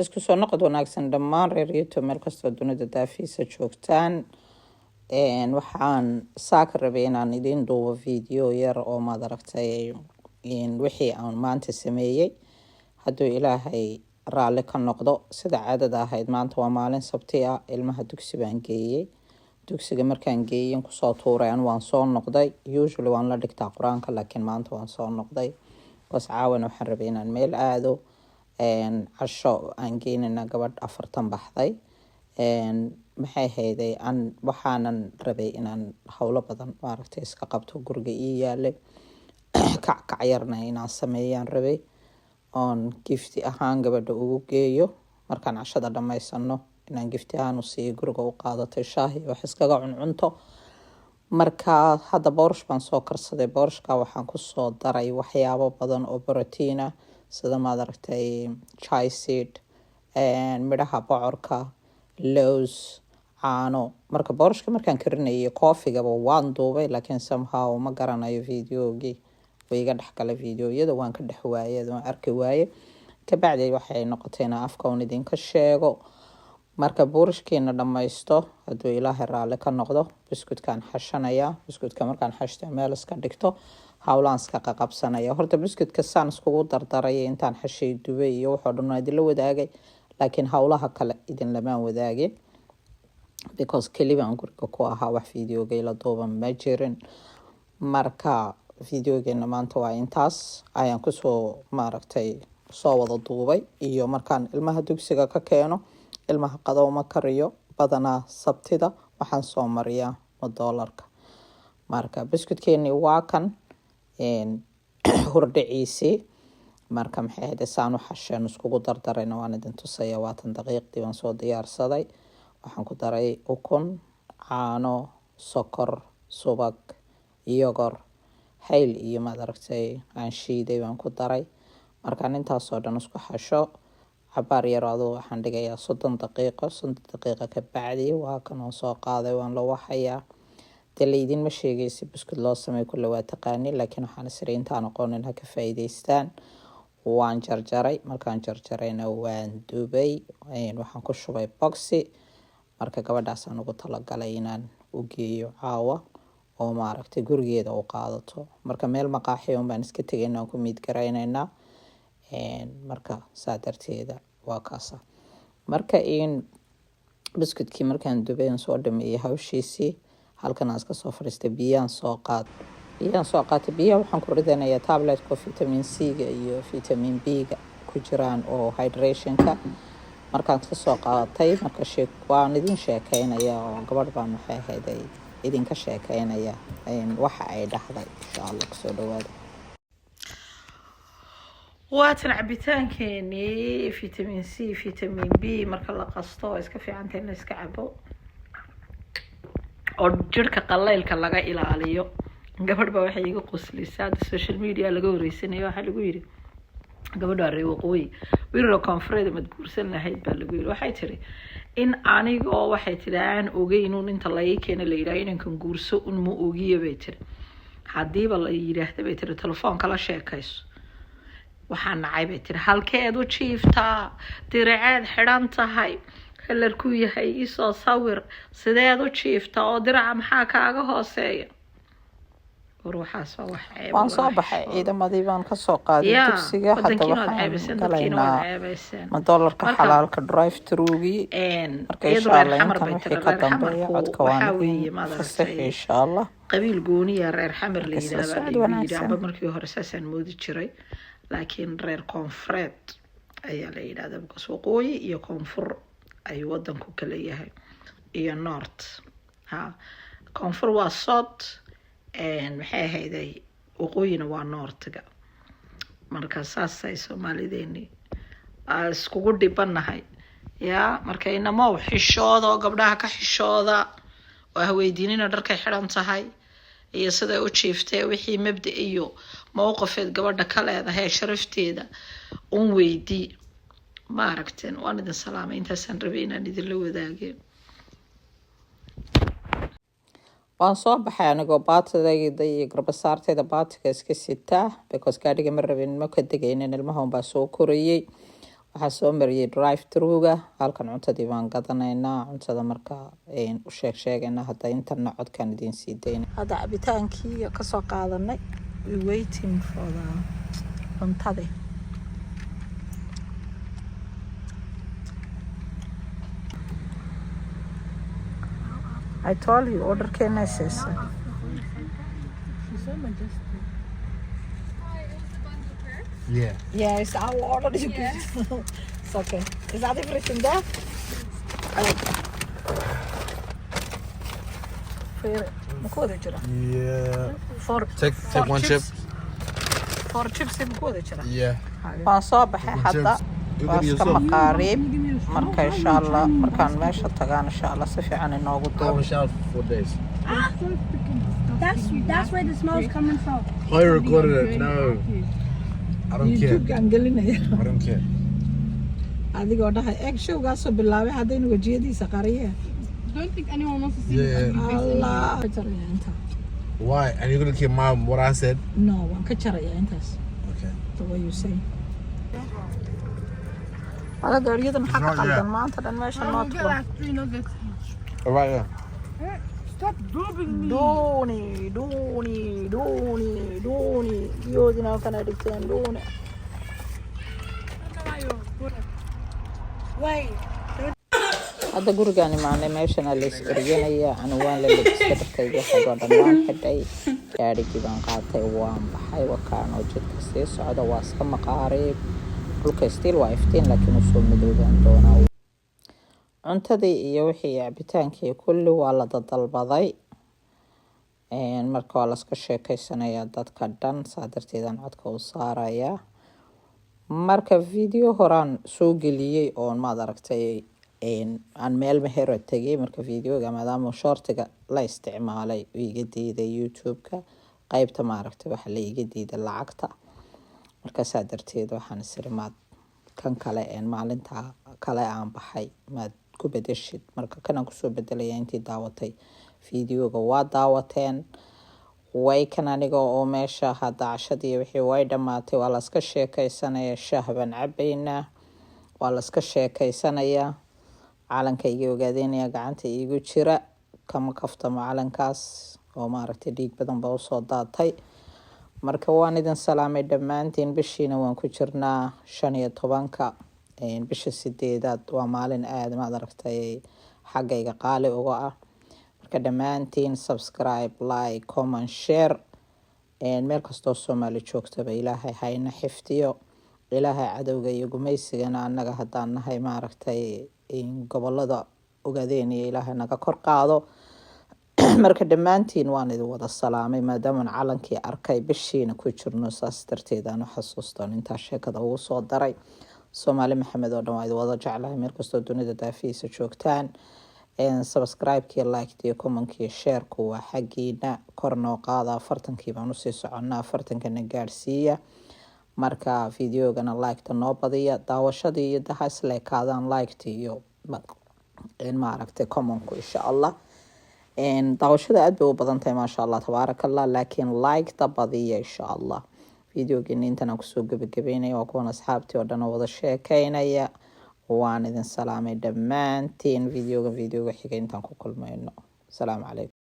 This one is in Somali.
isku soo noqod wanaagsan dhammaan reer youtube meel kastoo dunida daafiisa joogtaan. waxaan saaka rabay inaan idin duubo video yar oo maad aragtay wixii aan maanta sameeyey hadduu ilaahay raalli ka noqdo. sida caadada ahayd maanta waa maalin sabti ah, ilmaha dugsi baan geeyey. dugsiga markaan geeyen kusoo tuuray waan soo noqday. usually waan la dhigtaa qur-aanka, laakiin maanta waan soo noqday bas caawana waxaan rabay inaan meel aado. casho aan geynana gabadh 40 baxday. maxay hayday waxaanan rabay inaan howlo badan maaragtay iska qabto, guriga ii yaalay kackac yarna inaan sameeyaan rabay oon gifti ahaan gabadha ugu geeyo markaan cashada dhamaysano, inaan gifti ahaan u siiyo guriga u qaadatay shaahi wax iskaga cuncunto. marka hadda boorash baan soo karsaday. boorashka waxaan kusoo daray waxyaabo badan oo borotiin ah sida maad aragtay chai seed, midhaha bocorka, lows, caano. marka boorashka markaan karinayay koofigaba waan duubay, laakiin somehow ma garanayo videogii way iga dhexgalay. videoyada waan ka dhex waayay, waan arki waaye. kabacdi waxay noqotay inaan afka un idinka sheego. marka boorashkeena dhamaysto hadduu ilaahay raalli ka noqdo, biskudkaan xashanaya. biskudka markaan xashto meel iska dhigto howlaan iska qaqabsanaya. horta biskudka saan iskugu dardaray intaan xashay dubay iyo wuxuu dhan waa idinla wadaagay, laakiin howlaha kale idin lamaan wadaagin because kelibaan guriga ku ahaa, wax videogay la duuban ma jirin. marka videogeena maanta waa intaas ayaan kusoo maaragtay soo wada duubay. iyo markaan ilmaha dugsiga ka keeno, ilmaha qadowma kariyo badanaa sabtida waxaan soo mariyaa $1. marka biskudkeeni waa kan hordhaciisii. marka maxay ahayd saan u xasheen iskugu dardarayna waan idin tusaya. 20 daqiiqdii baan soo diyaarsaday. waxaan ku daray ukun, caano, sokor, subag, yogor, hayl iyo maad aragtay aan shiiday baan ku daray. markaan intaasoo dhan isku xasho cabaar yar aduu waxaan dhigayaa 30 daqiiqo ka bacdi waa kan oo soo qaaday waan la waxayaa. dalaydin ma sheegaysi biskud loo sameey kula waa taqaani, laakiin waxaan isri intaan aqoonin ha ka faa'iideystaan. waan jarjaray. markaan jarjarayna waan dubay. waxaan ku shubay boxi. marka gabadhaasaan ugu talagalay inaan u geeyo caawa oo maaragtay gurigeeda u qaadato. marka meel maqaaxiyo baan iska tegaynaa ku miid garaynaynaa. marka saa darteeda waa kaasa. marka biskudkii markaan dubay soo dhameeyay hawshiisii, halkan aan iska soo fadhiistay. biyaan soo qaatay. biyaha waxaan ku ridanayaa tabletka vitamin C-ga iyo vitamin B-ga ku jiraan oo hydrationka. markaan ka soo qaatay marka waan idin sheekeynaya oo gabadh baan waxay ahayd idinka sheekeynaya waxa ay dhahday. insha Allah kusoo dhawaada. waatan cabitaankeeni vitamin C, vitamin B marka la qasto iska fiican tahay in la iska cabo oo jirka qaleylka laga ilaaliyo. gabadh baa waxay iga qoslaysaa social media laga wareysanayo. waxa lagu yiri gabadha reeyo qoy wiiro konfreed mad guursan lahayd baa lagu yiri. waxay tiri in anigoo waxay tiri aan ogeyno inta la yeekeen la yiraahdo inaan kan guurso un ma ogiyo bay tiri. hadii ba la yiraahdo bay tiri telefoon kala sheekayso waxaan nacay bay tiri halkeed u jiiftaa, diracaad xidhan tahay, kalarku yahay isoo sawir, sideed u jiiftaa oo diraca maxaa kaaga hooseeya. ruuxaas waa wax ceeb. waan soo baxay ciidamadii baan ka soo qaaday dugsiga. hadda waxaan galaynaa $1 xalaalka drive through-gii. marka insha Allah intan wixii ka dambeeya codka waan fasax insha Allah. qabiil gooniya reer xamar la yiraahdo markii hore saasaan moodi jiray, laakiin reer koonfureed ayaa la yiraahdaa because waqooyi iyo koonfur ay wadanku kala yahay iyo north. koonfur waa south maxay ahayday waqooyina waa northga. marka saasay Soomaalideeni iskugu dhibanahay. marka inama xishooda oo gabdhaha ka xishooda oo weydiinina dharkay xidhan tahay iyo sida u jiiftay wixii mabda iyo mowqifeed gabadha ka leedahay sharafteeda un weydii. ma aragteen waan idin salaamay. intaasaan rabay inaan idin la wadaago. waan soo baxay anigoo baatidayda iyo garbasaartayda baatiga iska sitaa because gaadhiga ma rabin ma ka degaynin. ilmaha baa soo korayay. waxaa soo mariyay drive thruga halkan cuntadii baan gadanaynaa cuntada markaa u sheegaynaa hadda intana codkaan idiin sii daynay hadda cabitaankii kasoo qaadanay we waiting for the cuntadii I told you order Kenya says. She's so majestic. Yeah. Yeah, it's our order. It's okay. Is that everything there? Yeah. For Take one chip. For chips Yeah. waan soo baxay hadda You waa give me iska yourself. maqaariib marka insha Allah markaan meesha tagaan insha Allah si fiican inoogu I duubo haven't showered for 4 days. That's where the smell's coming from. I recorded it. No. I don't care. YouTube-gaan gelinaya I don't care. adigoo dhahay eeg showgaasoo bilaabay haddaynu wejiyadiisa qariyeen Don't think anyone wants to see Yeah. this. Allah ka jaraya inta Why? And you're gonna keep mom what I said? no waan ka jaraya intaas Okay. the way you say ala gaariyadan maxaa ka Not yet. qaldan maanta dhan meesha noo Get tuban like 3 nuggets. All right. Yeah. Stop dubbing me. dooni biyoodina kana dhigteen dooni Wait. hadda gurigaan imaanay meeshana la is eryanaya anwaan la iska dhigtay waxaadoo dhammaan xidhay gaadhigii baan qaatay waan baxay wakaanoo jidka sii socda waa iska maqaariib dhulka stiil waa iftiin laakiin usoo madoobaan doonaa cuntadii iyo wixii cabitaankii kulli waa la dadalbaday marka waa laska sheekeysanayaa dadka dhan saa darteedaan codka u saarayaa marka video horaan soo geliyey oon maad aragtay aan meel mahero tegay marka videoga maadaama shortiga la isticmaalay iga diiday youtube-ka qaybta maaragtay waxa la iga diiday lacagta marka saa darteed waxaan isiri maad kan kale maalinta kale aan baxay maad ku bedeshid marka kanaan kusoo bedelaya intii daawatay videoga waa daawateen way kan aniga oo meesha hadda cashadii wixii way dhammaatay waa laska sheekaysanaya shaah baan cabaynaa waa laska sheekaysanayaa calanka iga ogaadeynaya gacanta iigu jira kama kaftamo calankaas oo maaragtay dhiig badan baa usoo daatay marka waan idin salaamay dhammaantiin bishiina waan ku jirnaa 15 bisha 8aad waa maalin aad maad aragtay xaggayga qaali uga ah marka dhammaantiin subscribe like comment share meel kastoo Soomaali joogtaba ilaahay hayna xifdiyo ilaahay cadowga iyo gumaysigana annaga haddaan nahay maaragtay gobolada ogaadeynaya ilaahay naga kor qaado marka dhammaantiin waan idin wada salaamay maadaama calankii arkay bishiina ku jirno saas darteed aan xasuustaan intaa sheekada ugu soo daray Soomaali Maxamed oo dhan waa idin wada jeclahay meel kastoo dunida daafiisa joogtaan subscribe-kii like-kii comment-kii share-ku waa xaggiina kor noo qaada 40 baan usii soconaa 40-kana gaarsiiya marka videogana like-ta noo badiya daawashadii iyo daha isleekaadaan like-ta iyo maaragtay comment-ku insha Allah daawashada aad bay u badan tahay maasha Allah tabaarakallah laakiin like-ta badiya insha Allah videogeena intaan kusoo gabagabeynaya waa kuwan asxaabtii oo dhan wada sheekaynaya waan idin salaamay dhammaantiin videoga xiga intaan ku kulmayno salaam calaykum